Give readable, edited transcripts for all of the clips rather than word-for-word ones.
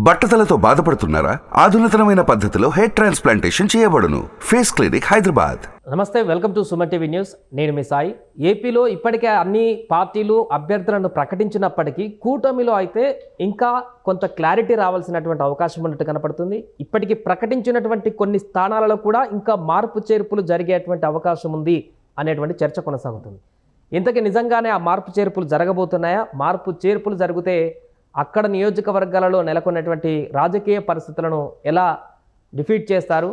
బట్టతలతో బాధపడుతున్నారా? ఆధునితనమైన పద్ధతిలో హెయిర్ ట్రాన్స్ప్లాంటేషన్ చేయబడును. Face clinic, Hyderabad. నమస్తే, welcome to Suman TV news. నేను మీ సాయి. ఏపీలో ఇప్పటికే అన్ని పార్టీలు అభ్యర్థులను ప్రకటించినప్పటికీ కూటమిలో అయితే ఇంకా కొంత క్లారిటీ రావాల్సినటువంటి అవకాశం ఉన్నట్టు కనపడుతుంది. ఇప్పటికీ ప్రకటించినటువంటి కొన్ని స్థానాలలో కూడా ఇంకా మార్పు చేర్పులు జరిగేటువంటి అవకాశం ఉంది అనేటువంటి చర్చ కొనసాగుతుంది. ఇంతకీ నిజంగానే ఆ మార్పు చేర్పులు జరగబోతున్నాయా? మార్పు చేర్పులు జరిగితే అక్కడ నియోజకవర్గాలలో నెలకొన్నటువంటి రాజకీయ పరిస్థితులను ఎలా డిఫీట్ చేస్తారు?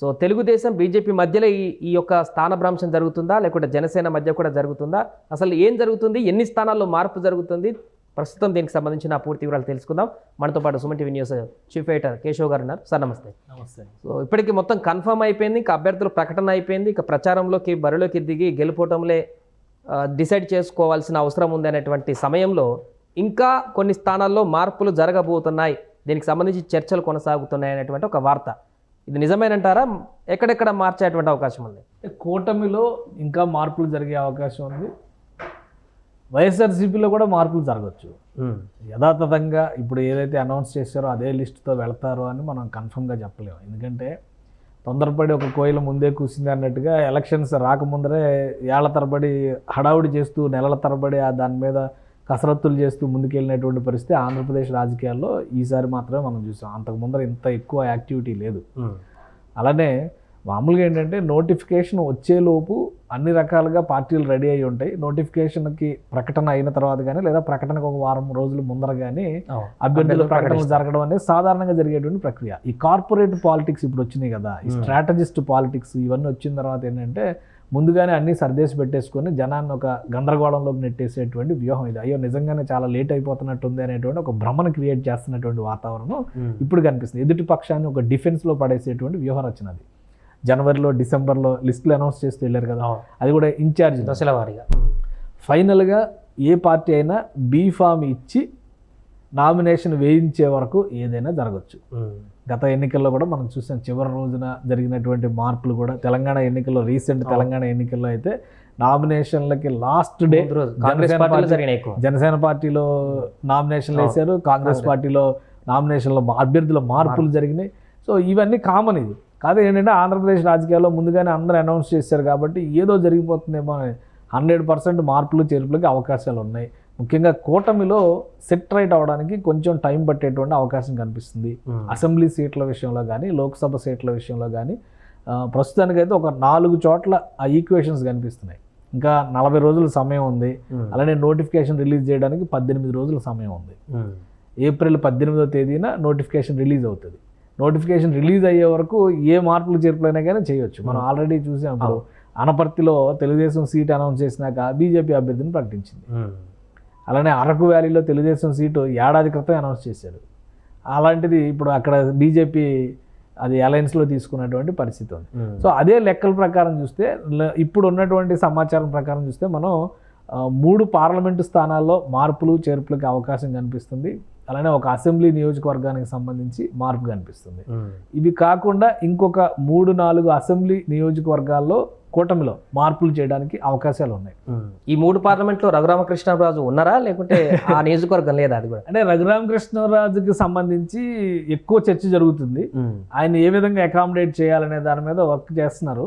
సో తెలుగుదేశం బీజేపీ మధ్యలో ఈ యొక్క స్థానభ్రంశం జరుగుతుందా, లేకుంటే జనసేన మధ్య కూడా జరుగుతుందా? అసలు ఏం జరుగుతుంది? ఎన్ని స్థానాల్లో మార్పు జరుగుతుంది? ప్రస్తుతం దీనికి సంబంధించిన పూర్తి వివరాలు తెలుసుకుందాం. మనతో పాటు Suman TV news chief editor Keshav గారు ఉన్నారు. సార్ నమస్తే. నమస్తే. సో ఇప్పటికీ మొత్తం కన్ఫర్మ్ అయిపోయింది, ఇంకా అభ్యర్థుల ప్రకటన అయిపోయింది, ఇక ప్రచారంలోకి బరిలోకి దిగి గెలుపోవటంలే డిసైడ్ చేసుకోవాల్సిన అవసరం ఉంది అనేటువంటి సమయంలో ఇంకా కొన్ని స్థానాల్లో మార్పులు జరగబోతున్నాయి, దీనికి సంబంధించి చర్చలు కొనసాగుతున్నాయి అనేటువంటి ఒక వార్త. ఇది నిజమేనంటారా? ఎక్కడెక్కడ మార్చేటువంటి అవకాశం ఉంది? కూటమిలో ఇంకా మార్పులు జరిగే అవకాశం ఉంది. వైఎస్ఆర్సీపీలో కూడా మార్పులు జరగవచ్చు. యథాతథంగా ఇప్పుడు ఏదైతే అనౌన్స్ చేశారో అదే లిస్టుతో వెళ్తారో అని మనం కన్ఫర్మ్గా చెప్పలేము. ఎందుకంటే తొందరపడి ఒక కోయిల ముందే కూసింది అన్నట్టుగా ఎలక్షన్స్ రాకముందరే ఏళ్ల తరబడి హడావుడి చేస్తూ నెలల తరబడి దాని మీద కసరత్తులు చేస్తూ ముందుకెళ్ళినటువంటి పరిస్థితి ఆంధ్రప్రదేశ్ రాజకీయాల్లో ఈసారి మాత్రమే మనం చూసాం. అంతకు ముందర ఇంత ఎక్కువ యాక్టివిటీ లేదు. అలానే మామూలుగా ఏంటంటే నోటిఫికేషన్ వచ్చేలోపు అన్ని రకాలుగా పార్టీలు రెడీ అయి ఉంటాయి. నోటిఫికేషన్కి ప్రకటన అయిన తర్వాత కానీ లేదా ప్రకటనకు ఒక వారం రోజుల ముందర కానీ అభ్యర్థుల ప్రకటనలు జరగడం అనేది సాధారణంగా జరిగేటువంటి ప్రక్రియ. ఈ కార్పొరేట్ పాలిటిక్స్ ఇప్పుడు వచ్చినాయి కదా, ఈ స్ట్రాటజిస్ట్ పాలిటిక్స్ ఇవన్నీ వచ్చిన తర్వాత ఏంటంటే ముందుగానే అన్నీ సర్దేసి పెట్టేసుకొని జనాన్ని ఒక గందరగోళంలోకి నెట్టేసేటువంటి వ్యూహం ఇది. అయ్యో నిజంగానే చాలా లేట్ అయిపోతున్నట్టుంది అనేటువంటి ఒక భ్రమను క్రియేట్ చేస్తున్నటువంటి వాతావరణం ఇప్పుడు కనిపిస్తుంది. ఎదుటి పక్షాన్ని ఒక డిఫెన్స్లో పడేసేటువంటి వ్యూహ రచన అది. జనవరిలో డిసెంబర్లో లిస్టులు అనౌన్స్ చేస్తూ వెళ్ళారు కదా, అది కూడా ఇన్ఛార్జ్ దశల వారీగా. ఫైనల్గా ఏ పార్టీ అయినా బీఫామ్ ఇచ్చి నామినేషన్ వేయించే వరకు ఏదైనా జరగచ్చు. గత ఎన్నికల్లో కూడా మనం చూసాం, చివరి రోజున జరిగినటువంటి మార్పులు కూడా. తెలంగాణ ఎన్నికల్లో, రీసెంట్ తెలంగాణ ఎన్నికల్లో అయితే నామినేషన్లకి లాస్ట్ డే జనసేన పార్టీలో నామినేషన్లు వేశారు, కాంగ్రెస్ పార్టీలో నామినేషన్లో అభ్యర్థుల మార్పులు జరిగినాయి. సో ఇవన్నీ కామన్. ఇది కాదు ఏంటంటే ఆంధ్రప్రదేశ్ రాజకీయాల్లో ముందుగానే అందరూ అనౌన్స్ చేశారు కాబట్టి ఏదో జరిగిపోతుందేమో అని 100% మార్పులు చేర్పులకి అవకాశాలు ఉన్నాయి. ముఖ్యంగా కూటమిలో సెట్ రైట్ అవడానికి కొంచెం టైం పట్టేటువంటి అవకాశం కనిపిస్తుంది. అసెంబ్లీ సీట్ల విషయంలో కానీ, లోక్సభ సీట్ల విషయంలో కానీ ప్రస్తుతానికైతే ఒక 4 చోట్ల ఆ ఈక్వేషన్స్ కనిపిస్తున్నాయి. ఇంకా 40 రోజుల సమయం ఉంది. అలానే నోటిఫికేషన్ రిలీజ్ చేయడానికి 18 రోజుల సమయం ఉంది. ఏప్రిల్ 18వ తేదీన నోటిఫికేషన్ రిలీజ్ అవుతుంది. నోటిఫికేషన్ రిలీజ్ అయ్యే వరకు ఏ మార్పులు చేర్పులైనా కానీ చేయొచ్చు. మనం ఆల్రెడీ చూసాం. ఇప్పుడు అనపర్తిలో తెలుగుదేశం సీట్ అనౌన్స్ చేసినాక బీజేపీ అభ్యర్థిని ప్రకటించింది. అలానే అరకు వ్యాలీలో తెలుగుదేశం సీటు ఏడాది క్రితం అనౌన్స్ చేశారు. అలాంటిది ఇప్పుడు అక్కడ బీజేపీ అది అలయన్స్లో తీసుకున్నటువంటి పరిస్థితి ఉంది. సో అదే లెక్కల ప్రకారం చూస్తే, ఇప్పుడు ఉన్నటువంటి సమాచారం ప్రకారం చూస్తే మనం 3 పార్లమెంటు స్థానాల్లో మార్పులు చేర్పులకి అవకాశం కనిపిస్తుంది. అలానే ఒక అసెంబ్లీ నియోజకవర్గానికి సంబంధించి మార్పు కనిపిస్తుంది. ఇవి కాకుండా ఇంకొక 3-4 అసెంబ్లీ నియోజకవర్గాల్లో కూటమిలో మార్పులు చేయడానికి అవకాశాలు ఉన్నాయి. ఈ 3 పార్లమెంట్లో రఘురామకృష్ణరాజు ఉన్నారా, లేకుంటే ఆ నియోజకవర్గం లేదా? అది కూడా అంటే రఘురామకృష్ణరాజుకి సంబంధించి ఎక్కువ చర్చ జరుగుతుంది. ఆయన ఏ విధంగా అకామిడేట్ చేయాలనే దాని మీద వర్క్ చేస్తున్నారు.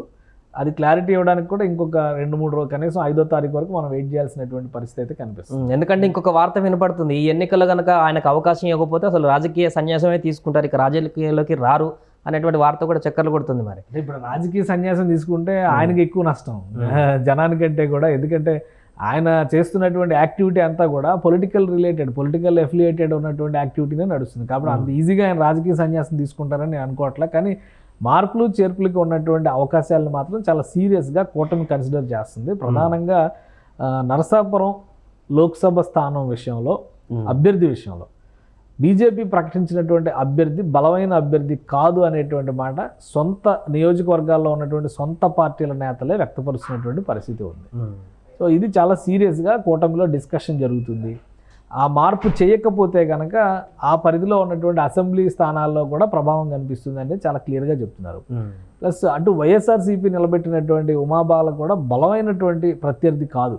అది క్లారిటీ ఇవ్వడానికి కూడా ఇంకొక 2-3 రోజులు, కనీసం 5వ తారీఖు వరకు మనం వెయిట్ చేయాల్సినటువంటి పరిస్థితి అయితే కనిపిస్తుంది. ఎందుకంటే ఇంకొక వార్త వినపడుతుంది, ఈ ఎన్నికల్లో కనుక ఆయనకు అవకాశం ఇవ్వకపోతే అసలు రాజకీయ సన్యాసమే తీసుకుంటారు, ఇక రాజకీయాల్లోకి రారు అనేటువంటి వార్త కూడా చక్కర్లు కొడుతుంది. మరి ఇప్పుడు రాజకీయ సన్యాసం తీసుకుంటే ఆయనకి ఎక్కువ నష్టం జనానికంటే కూడా. ఎందుకంటే ఆయన చేస్తున్నటువంటి యాక్టివిటీ అంతా కూడా పొలిటికల్ ఎఫిలియేటెడ్ ఉన్నటువంటి యాక్టివిటీనే నడుస్తుంది. కాబట్టి అంత ఈజీగా ఆయన రాజకీయ సన్యాసం తీసుకుంటారని నేను అనుకోవట్లే. కానీ మార్పులు చేర్పులకి ఉన్నటువంటి అవకాశాలను మాత్రం చాలా సీరియస్గా కూటమి కన్సిడర్ చేస్తుంది. ప్రధానంగా నరసాపురం లోక్సభ స్థానం విషయంలో, అభ్యర్థి విషయంలో బీజేపీ ప్రకటించినటువంటి అభ్యర్థి బలమైన అభ్యర్థి కాదు అనేటువంటి మాట సొంత నియోజకవర్గాల్లో ఉన్నటువంటి సొంత పార్టీల నేతలే వ్యక్తపరుస్తున్నటువంటి పరిస్థితి ఉంది. సో ఇది చాలా సీరియస్గా కూటమిలో డిస్కషన్ జరుగుతుంది. ఆ మార్పు చేయకపోతే కనుక ఆ పరిధిలో ఉన్నటువంటి అసెంబ్లీ స్థానాల్లో కూడా ప్రభావం కనిపిస్తుంది అనేది చాలా క్లియర్గా చెప్తున్నారు. ప్లస్ అటు వైఎస్ఆర్సీపీ నిలబెట్టినటువంటి ఉమాబాల కూడా బలమైనటువంటి ప్రత్యర్థి కాదు.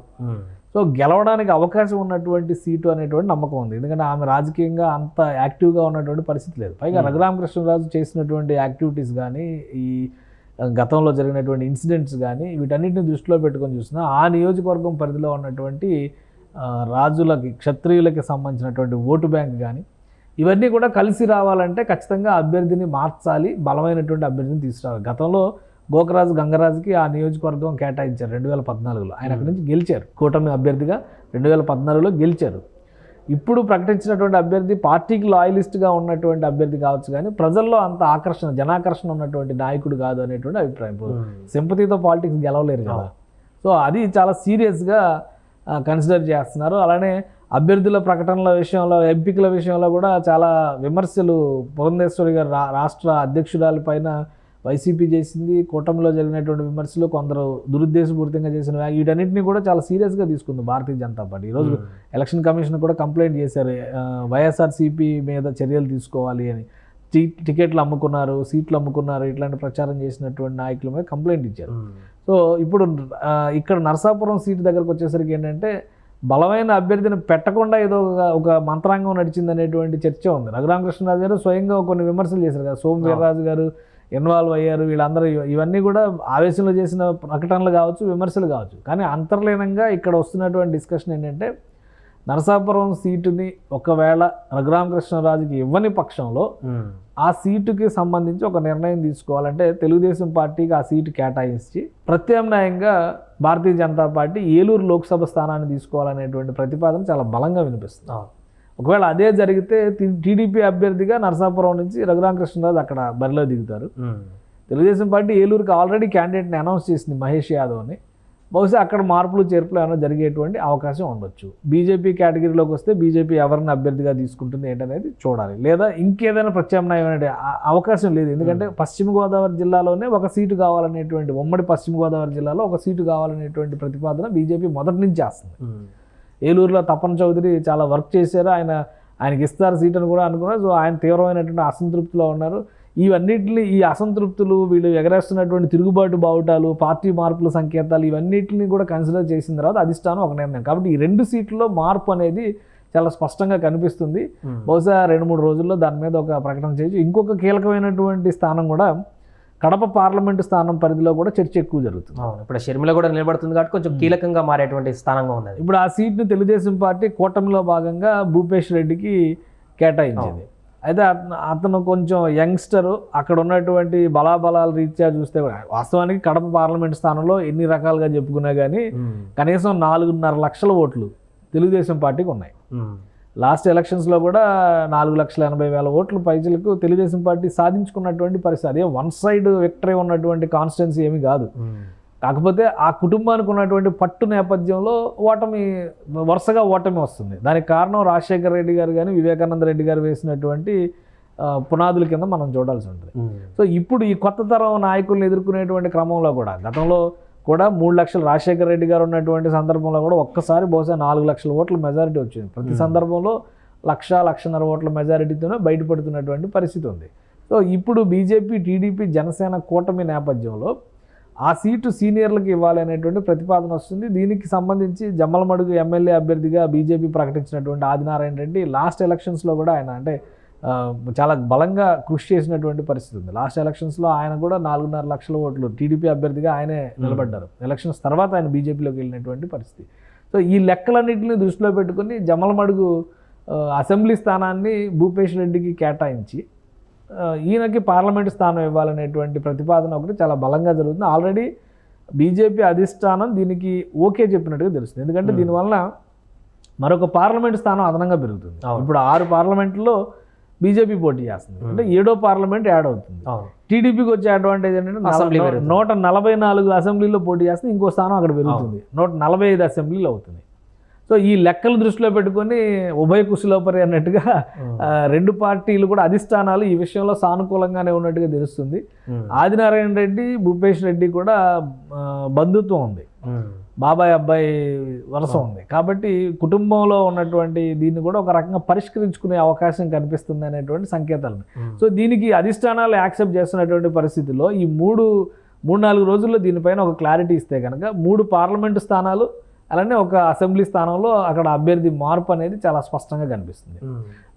సో సో గెలవడానికి అవకాశం ఉన్నటువంటి సీటు అనేటువంటి నమ్మకం ఉంది. ఎందుకంటే ఆమె రాజకీయంగా అంత యాక్టివ్గా ఉన్నటువంటి పరిస్థితి లేదు. పైగా రఘురామకృష్ణరాజు చేసినటువంటి యాక్టివిటీస్ కానీ, ఈ గతంలో జరిగినటువంటి ఇన్సిడెంట్స్ కానీ వీటన్నిటిని దృష్టిలో పెట్టుకొని చూసినా ఆ నియోజకవర్గం పరిధిలో ఉన్నటువంటి రాజులకి, క్షత్రియులకి సంబంధించినటువంటి ఓటు బ్యాంక్ కానీ ఇవన్నీ కూడా కలిసి రావాలంటే ఖచ్చితంగా అభ్యర్థిని మార్చాలి, బలమైనటువంటి అభ్యర్థిని తీసుకురావాలి. గతంలో గోకరాజు గంగరాజుకి ఆ నియోజకవర్గం కేటాయించారు 2014లో. ఆయన అక్కడి నుంచి గెలిచారు, కూటమి అభ్యర్థిగా 2014లో గెలిచారు. ఇప్పుడు ప్రకటించినటువంటి అభ్యర్థి పార్టీకి లాయలిస్ట్గా ఉన్నటువంటి అభ్యర్థి కావచ్చు, కానీ ప్రజల్లో అంత ఆకర్షణ, జనాకర్షణ ఉన్నటువంటి నాయకుడు కాదు అనేటువంటి అభిప్రాయం. సింపతితో పాలిటిక్స్ గెలవలేరు కదా. సో అది చాలా సీరియస్గా కన్సిడర్ చేస్తున్నారు. అలానే అభ్యర్థుల ప్రకటనల విషయంలో, ఎంపికల విషయంలో కూడా చాలా విమర్శలు పురంధేశ్వరి గారు రాష్ట్ర అధ్యక్షురాలిపైన వైసీపీ చేసింది, కూటమిలో జరిగినటువంటి విమర్శలు, కొందరు దురుద్దేశపూరితంగా చేసిన వీటన్నిటిని కూడా చాలా సీరియస్గా తీసుకుంది భారతీయ జనతా పార్టీ. ఈరోజు ఎలక్షన్ కమిషన్ కూడా కంప్లైంట్ చేశారు, వైఎస్ఆర్సీపీ మీద చర్యలు తీసుకోవాలి అని. టికెట్లు అమ్ముకున్నారు, సీట్లు అమ్ముకున్నారు, ఇట్లాంటి ప్రచారం చేసినటువంటి నాయకుల మీద కంప్లైంట్ ఇచ్చారు. సో ఇప్పుడు ఇక్కడ నరసాపురం సీటు దగ్గరకు వచ్చేసరికి ఏంటంటే బలమైన అభ్యర్థిని పెట్టకుండా ఏదో ఒక మంత్రాంగం నడిచింది అనేటువంటి చర్చ ఉంది. రఘురామకృష్ణరాజు గారు స్వయంగా కొన్ని విమర్శలు చేశారు కదా, సోము వీర్రాజు గారు ఇన్వాల్వ్ అయ్యారు, వీళ్ళందరూ ఇవన్నీ కూడా ఆవేశంలో చేసిన ప్రకటనలు కావచ్చు, విమర్శలు కావచ్చు. కానీ అంతర్లీనంగా ఇక్కడ వస్తున్నటువంటి డిస్కషన్ ఏంటంటే నరసాపురం సీటుని ఒకవేళ రఘురామకృష్ణరాజుకి ఇవ్వని పక్షంలో ఆ సీటుకి సంబంధించి ఒక నిర్ణయం తీసుకోవాలంటే తెలుగుదేశం పార్టీకి ఆ సీటు కేటాయించి ప్రత్యామ్నాయంగా భారతీయ జనతా పార్టీ ఏలూరు లోక్సభ స్థానాన్ని తీసుకోవాలనేటువంటి ప్రతిపాదన చాలా బలంగా వినిపిస్తుంది. ఒకవేళ అదే జరిగితే టీడీపీ అభ్యర్థిగా నరసాపురం నుంచి రఘురామకృష్ణరాజు అక్కడ బరిలో దిగుతారు. తెలుగుదేశం పార్టీ ఏలూరుకి ఆల్రెడీ క్యాండిడేట్ని అనౌన్స్ చేసింది, మహేష్ యాదవ్ని. బహుశా అక్కడ మార్పులు చేర్పులు ఏమైనా జరిగేటువంటి అవకాశం ఉండొచ్చు. బీజేపీ కేటగిరీలోకి వస్తే బీజేపీ ఎవరిని అభ్యర్థిగా తీసుకుంటుంది ఏంటనేది చూడాలి. లేదా ఇంకేదైనా ప్రత్యామ్నాయమైన అవకాశం లేదు. ఎందుకంటే పశ్చిమ గోదావరి జిల్లాలోనే ఒక సీటు కావాలనేటువంటి, ఉమ్మడి పశ్చిమ గోదావరి జిల్లాలో ఒక సీటు కావాలనేటువంటి ప్రతిపాదన బీజేపీ మొదటి నుంచి చేస్తుంది. ఏలూరులో తపన్ చౌదరి చాలా వర్క్ చేశారు, ఆయనకి ఇస్తారు సీట్ అని కూడా అనుకున్నారు. సో ఆయన తీవ్రమైనటువంటి అసంతృప్తిలో ఉన్నారు. ఈ అసంతృప్తులు, వీళ్ళు ఎగరేస్తున్నటువంటి తిరుగుబాటు బావుటాలు, పార్టీ మార్పుల సంకేతాలు, ఇవన్నిటిని కూడా కన్సిడర్ చేసిన తర్వాత అధిష్టానం ఒక నిర్ణయం. కాబట్టి ఈ 2 సీట్లలో మార్పు అనేది చాలా స్పష్టంగా కనిపిస్తుంది. బహుశా 2-3 రోజుల్లో దాని మీద ఒక ప్రకటన చేయొచ్చు. ఇంకొక కీలకమైనటువంటి స్థానం కూడా కడప పార్లమెంటు స్థానం పరిధిలో కూడా చర్చ ఎక్కువ జరుగుతుంది. ఇప్పుడు షర్మిల కూడా నిలబడుతుంది కాబట్టి కొంచెం కీలకంగా మారేటువంటి స్థానంగా ఉంది. ఇప్పుడు ఆ సీట్ని తెలుగుదేశం పార్టీ కూటమిలో భాగంగా భూపేష్ రెడ్డికి కేటాయించింది. అయితే అతను కొంచెం యంగ్స్టరు, అక్కడ ఉన్నటువంటి బలాబలాల రీత్యా చూస్తే వాస్తవానికి కడప పార్లమెంట్ స్థానంలో ఎన్ని రకాలుగా చెప్పుకున్నా కానీ కనీసం 4.5 లక్షల ఓట్లు తెలుగుదేశం పార్టీకి ఉన్నాయి. లాస్ట్ ఎలక్షన్స్లో కూడా 4,80,000 ఓట్లు పైచలకు తెలుగుదేశం పార్టీ సాధించుకున్నటువంటి పరిస్థితి. అదే వన్ సైడ్ విక్టరీ ఉన్నటువంటి కాన్స్టిట్యున్సీ ఏమీ కాదు. కాకపోతే ఆ కుటుంబానికి ఉన్నటువంటి పట్టు నేపథ్యంలో వరుసగా ఓటమి వస్తుంది. దానికి కారణం రాజశేఖర రెడ్డి గారు కానీ వివేకానంద రెడ్డి గారు వేసినటువంటి పునాదుల కింద మనం చూడాల్సి ఉంటుంది. సో ఇప్పుడు ఈ కొత్త తరం నాయకుల్ని ఎదుర్కొనేటువంటి క్రమంలో కూడా గతంలో కూడా 3 లక్షలు రాజశేఖర రెడ్డి గారు ఉన్నటువంటి సందర్భంలో కూడా ఒక్కసారి బహుశా 4 లక్షల ఓట్ల మెజారిటీ వచ్చింది. ప్రతి సందర్భంలో 1,00,000-1,50,000 ఓట్ల మెజారిటీతోనే బయటపడుతున్నటువంటి పరిస్థితి ఉంది. సో ఇప్పుడు బీజేపీ, టీడీపీ, జనసేన కూటమి నేపథ్యంలో ఆ సీటు సీనియర్లకు ఇవ్వాలి అనేటువంటి ప్రతిపాదన వస్తుంది. దీనికి సంబంధించి జమ్మలమడుగు ఎమ్మెల్యే అభ్యర్థిగా బీజేపీ ప్రకటించినటువంటి ఆదినారాయణ రెడ్డి లాస్ట్ ఎలక్షన్స్లో కూడా ఆయన చాలా బలంగా కృషి చేసినటువంటి పరిస్థితి ఉంది. లాస్ట్ ఎలక్షన్స్లో ఆయన కూడా 4.5 లక్షల ఓట్లు టీడీపీ అభ్యర్థిగా ఆయనే నిలబడ్డారు. ఎలక్షన్స్ తర్వాత ఆయన బీజేపీలోకి వెళ్ళినటువంటి పరిస్థితి. సో ఈ లెక్కలన్నింటినీ దృష్టిలో పెట్టుకుని జమ్మలమడుగు అసెంబ్లీ స్థానాన్ని భూపేష్ రెడ్డికి కేటాయించి ఈయనకి పార్లమెంటు స్థానం ఇవ్వాలనేటువంటి ప్రతిపాదన ఒకటి చాలా బలంగా జరుగుతుంది. ఆల్రెడీ బీజేపీ అధిష్టానం దీనికి ఓకే చెప్పినట్టుగా తెలుస్తుంది. ఎందుకంటే దీనివల్ల మరొక పార్లమెంటు స్థానం అదనంగా పెరుగుతుంది. ఇప్పుడు 6 పార్లమెంట్లో బీజేపీ పోటీ చేస్తుంది, అంటే 7వ పార్లమెంట్ యాడ్ అవుతుంది. టీడీపీకి వచ్చే అడ్వాంటేజ్ ఏంటంటే 144 అసెంబ్లీలో పోటీ చేస్తే ఇంకో స్థానం అక్కడ పెరుగుతుంది, 145 అసెంబ్లీలు అవుతుంది. సో ఈ లెక్కలు దృష్టిలో పెట్టుకొని ఉభయ కుశలోపరి అన్నట్టుగా 2 పార్టీలు కూడా అధిష్టానాలు ఈ విషయంలో సానుకూలంగానే ఉన్నట్టుగా తెలుస్తుంది. ఆదినారాయణ రెడ్డి, భూపేష్ రెడ్డి కూడా బంధుత్వం ఉంది, బాబాయ్ అబ్బాయి వరుస ఉంది. కాబట్టి కుటుంబంలో ఉన్నటువంటి దీన్ని కూడా ఒక రకంగా పరిష్కరించుకునే అవకాశం కనిపిస్తుంది అనేటువంటి సంకేతాలు. సో దీనికి అధిష్టానాలు యాక్సెప్ట్ చేస్తున్నటువంటి పరిస్థితుల్లో ఈ 3-4 రోజుల్లో దీనిపైన ఒక క్లారిటీ ఇస్తే కనుక 3 పార్లమెంటు స్థానాలు అలానే ఒక అసెంబ్లీ స్థానంలో అక్కడ అభ్యర్థి మార్పు అనేది చాలా స్పష్టంగా కనిపిస్తుంది.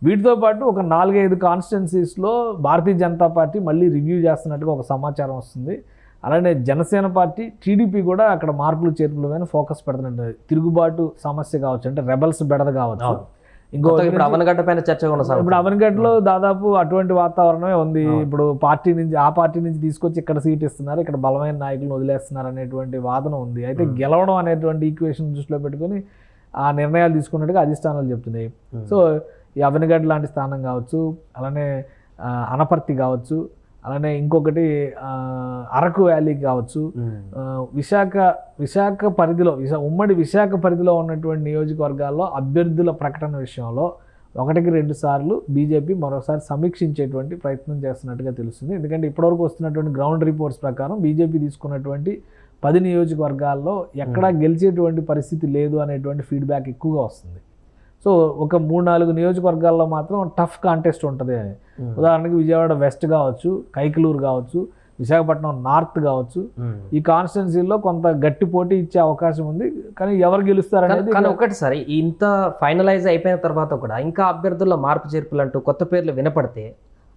వీటితో పాటు ఒక 4-5 కాన్స్టిట్యున్సీస్లో భారతీయ జనతా పార్టీ మళ్ళీ రివ్యూ చేస్తున్నట్టుగా ఒక సమాచారం వస్తుంది. అలానే జనసేన పార్టీ, టీడీపీ కూడా అక్కడ మార్పులు చేర్పుల మీద ఫోకస్ పెడుతున్నట్టు, తిరుగుబాటు సమస్య కావచ్చు, అంటే రెబల్స్ బెడద కావచ్చు. ఇప్పుడు అవనగడ్డ పైన చర్చ ఇప్పుడు అవనగడ్డలో దాదాపు అటువంటి వాతావరణమే ఉంది. ఇప్పుడు ఆ పార్టీ నుంచి తీసుకొచ్చి ఇక్కడ సీట్ ఇస్తున్నారు, ఇక్కడ బలమైన నాయకులను వదిలేస్తున్నారు అనేటువంటి వాదన ఉంది. అయితే గెలవడం అనేటువంటి ఈక్వేషన్ దృష్టిలో పెట్టుకుని ఆ నిర్ణయాలు తీసుకున్నట్టుగా అధిష్టానాలు చెప్తున్నాయి. సో ఈ అవనగడ్డ లాంటి స్థానం కావచ్చు, అలానే అనపర్తి కావచ్చు, అలానే ఇంకొకటి అరకు వ్యాలీ కావచ్చు, విశాఖ పరిధిలో ఉమ్మడి విశాఖ పరిధిలో ఉన్నటువంటి నియోజకవర్గాల్లో అభ్యర్థుల ప్రకటన విషయంలో 1-2 సార్లు బీజేపీ మరోసారి సమీక్షించేటువంటి ప్రయత్నం చేస్తున్నట్టుగా తెలుస్తుంది. ఎందుకంటే ఇప్పటివరకు వస్తున్నటువంటి గ్రౌండ్ రిపోర్ట్స్ ప్రకారం బీజేపీ తీసుకున్నటువంటి 10 నియోజకవర్గాల్లో ఎక్కడా గెలిచేటువంటి పరిస్థితి లేదు అనేటువంటి ఫీడ్బ్యాక్ ఎక్కువగా వస్తుంది. సో ఒక 3-4 నియోజకవర్గాల్లో మాత్రం టఫ్ కాంటెస్ట్ ఉంటుంది. ఉదాహరణకి విజయవాడ వెస్ట్ కావచ్చు, కైకలూరు కావచ్చు, విశాఖపట్నం నార్త్ కావచ్చు, ఈ కాన్స్టిట్యున్సీల్లో కొంత గట్టి పోటీ ఇచ్చే అవకాశం ఉంది. కానీ ఎవరు గెలుస్తారనేది కానీ ఒకటిసారి ఇంత ఫైనలైజ్ అయిపోయిన తర్వాత కూడా ఇంకా అభ్యర్థుల్లో మార్పు చేర్పులు అంటూ కొత్త పేర్లు వినపడితే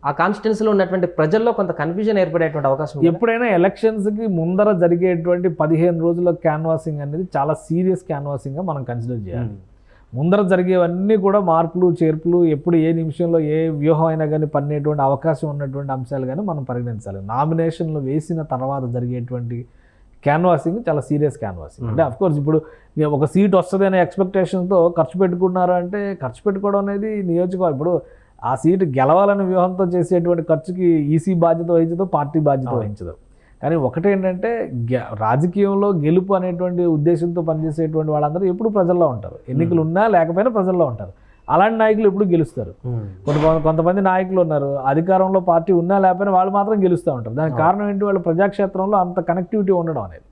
ఆ కాన్స్టిట్యున్సీలో ఉన్నటువంటి ప్రజల్లో కొంత కన్ఫ్యూజన్ ఏర్పడేటువంటి అవకాశం. ఎప్పుడైనా ఎలక్షన్స్కి ముందర జరిగేటువంటి 15 రోజుల క్యాన్వాసింగ్ అనేది చాలా సీరియస్ క్యాన్వాసింగ్గా మనం కన్సిడర్ చేయాలి. ముందర జరిగేవన్నీ కూడా మార్పులు చేర్పులు, ఎప్పుడు ఏ నిమిషంలో ఏ వ్యూహం అయినా కానీ పన్నేటువంటి అవకాశం ఉన్నటువంటి అంశాలు కానీ మనం పరిగణించాలి. నామినేషన్లు వేసిన తర్వాత జరిగేటువంటి క్యాన్వాసింగ్ చాలా సీరియస్ క్యాన్వాసింగ్. అంటే అఫ్కోర్స్ ఇప్పుడు ఒక సీట్ వస్తుంది అనే ఎక్స్పెక్టేషన్తో ఖర్చు పెట్టుకున్నారు అంటే, ఖర్చు పెట్టుకోవడం అనేది నియోజకవర్గం, ఇప్పుడు ఆ సీటు గెలవాలనే వ్యూహంతో చేసేటువంటి ఖర్చుకి ఈసీ బాధ్యత వహించదు, పార్టీ బాధ్యత వహించదు. కానీ ఒకటేంటంటే రాజకీయంలో గెలుపు అనేటువంటి ఉద్దేశంతో పనిచేసేటువంటి వాళ్ళందరూ ఎప్పుడు ప్రజల్లో ఉంటారు. ఎన్నికలు ఉన్నా లేకపోయినా ప్రజల్లో ఉంటారు. అలాంటి నాయకులు ఎప్పుడు గెలుస్తారు. కొంతమంది నాయకులు ఉన్నారు, అధికారంలో పార్టీ ఉన్నా లేకపోయినా వాళ్ళు మాత్రం గెలుస్తూ ఉంటారు. దానికి కారణం ఏంటి? వాళ్ళు ప్రజాక్షేత్రంలో అంత కనెక్టివిటీ ఉండడం అనేది.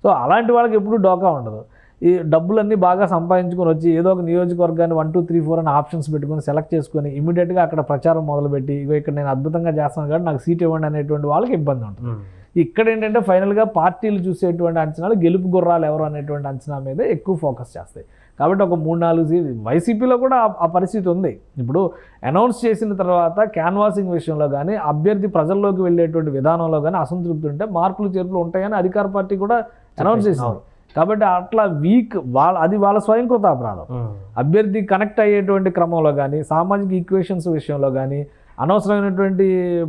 సో అలాంటి వాళ్ళకి ఎప్పుడు డోకా ఉండదు. ఈ డబ్బులన్నీ బాగా సంపాదించుకొని వచ్చి ఏదో ఒక నియోజకవర్గాన్ని 1, 2, 3, 4 అని ఆప్షన్స్ పెట్టుకొని సెలెక్ట్ చేసుకొని ఇమీడియట్గా అక్కడ ప్రచారం మొదలుపెట్టి ఇక్కడ నేను అద్భుతంగా చేస్తాను కాబట్టి నాకు సీట్ ఇవ్వండి అనేటువంటి వాళ్ళకి ఇబ్బంది ఉంటుంది. ఇక్కడ ఏంటంటే ఫైనల్గా పార్టీలు చూసేటువంటి అంచనాలు గెలుపు గుర్రాలు ఎవరు అనేటువంటి అంచనా మీద ఎక్కువ ఫోకస్ చేస్తాయి. కాబట్టి ఒక 3-4 సీట్లు వైసీపీలో కూడా ఆ పరిస్థితి ఉంది. ఇప్పుడు అనౌన్స్ చేసిన తర్వాత క్యాన్వాసింగ్ విషయంలో కానీ, అభ్యర్థి ప్రజల్లోకి వెళ్ళేటువంటి విధానంలో కానీ అసంతృప్తి ఉంటే మార్పులు చేర్పులు ఉంటాయని అధికార పార్టీ కూడా అనౌన్స్ చేసింది. కాబట్టి అట్లా అది వాళ్ళ స్వయంకృత అపరాధం. అభ్యర్థి కనెక్ట్ అయ్యేటువంటి క్రమంలో కానీ, సామాజిక ఈక్వేషన్స్ విషయంలో కానీ, అనవసరమైనటువంటి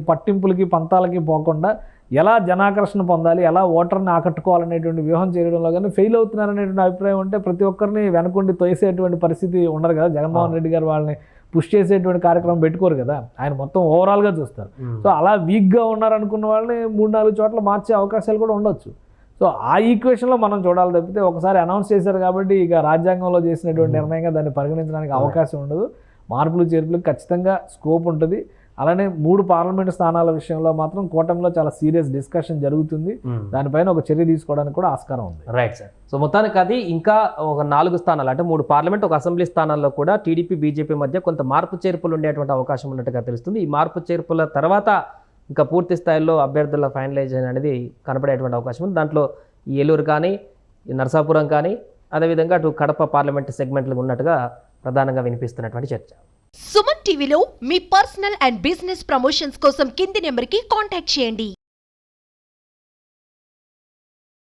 పట్టింపులకి పంతాలకి పోకుండా ఎలా జనాకర్షణ పొందాలి, ఎలా ఓటర్ని ఆకట్టుకోవాలనేటువంటి వ్యూహం చేయడంలో కానీ ఫెయిల్ అవుతున్నారనేటువంటి అభిప్రాయం ఉంటే ప్రతి ఒక్కరిని వెనకుండి తోసేటువంటి పరిస్థితి ఉండదు కదా. జగన్మోహన్ రెడ్డి గారు వాళ్ళని పుష్ చేసేటువంటి కార్యక్రమం పెట్టుకోరు కదా, ఆయన మొత్తం ఓవరాల్గా చూస్తారు. సో అలా వీక్గా ఉన్నారనుకున్న వాళ్ళని 3-4 చోట్ల మార్చే అవకాశాలు కూడా ఉండొచ్చు. సో ఆ ఈక్వేషన్లో మనం చూడాలి తప్పితే ఒకసారి అనౌన్స్ చేశారు కాబట్టి ఇక రాజ్యాంగంలో చేసినటువంటి నిర్ణయంగా దాన్ని పరిగణించడానికి అవకాశం ఉండదు. మార్పులు చేర్పులకు ఖచ్చితంగా స్కోప్ ఉంటుంది. అలానే 3 పార్లమెంటు స్థానాల విషయంలో మాత్రం కూటమిలో చాలా సీరియస్ డిస్కషన్ జరుగుతుంది. దానిపైన ఒక చర్య తీసుకోవడానికి కూడా ఆస్కారం ఉంది. Right sir. సో మొత్తానికి అది ఇంకా ఒక 4 స్థానాలు, అంటే 3 పార్లమెంట్, ఒక అసెంబ్లీ స్థానాల్లో కూడా టీడీపీ బీజేపీ మధ్య కొంత మార్పు చేర్పులు ఉండేటువంటి అవకాశం ఉన్నట్టుగా తెలుస్తుంది. ఈ మార్పు చేర్పుల తర్వాత ఇంకా పూర్తి స్థాయిలో అభ్యర్థుల ఫైనలైజేషన్ అనేది కనపడేటువంటి అవకాశం ఉంది. దాంట్లో ఈ ఏలూరు కానీ, ఈ నరసాపురం కానీ, అదేవిధంగా అటు కడప పార్లమెంట్ సెగ్మెంట్లు ఉన్నట్టుగా ప్రధానంగా వినిపిస్తున్నటువంటి చర్చ. సుమన్ టీవీలో మీ పర్సనల్ అండ్ బిజినెస్ ప్రమోషన్స్ కోసం కింది నెంబర్కి కాంటాక్ట్ చేయండి.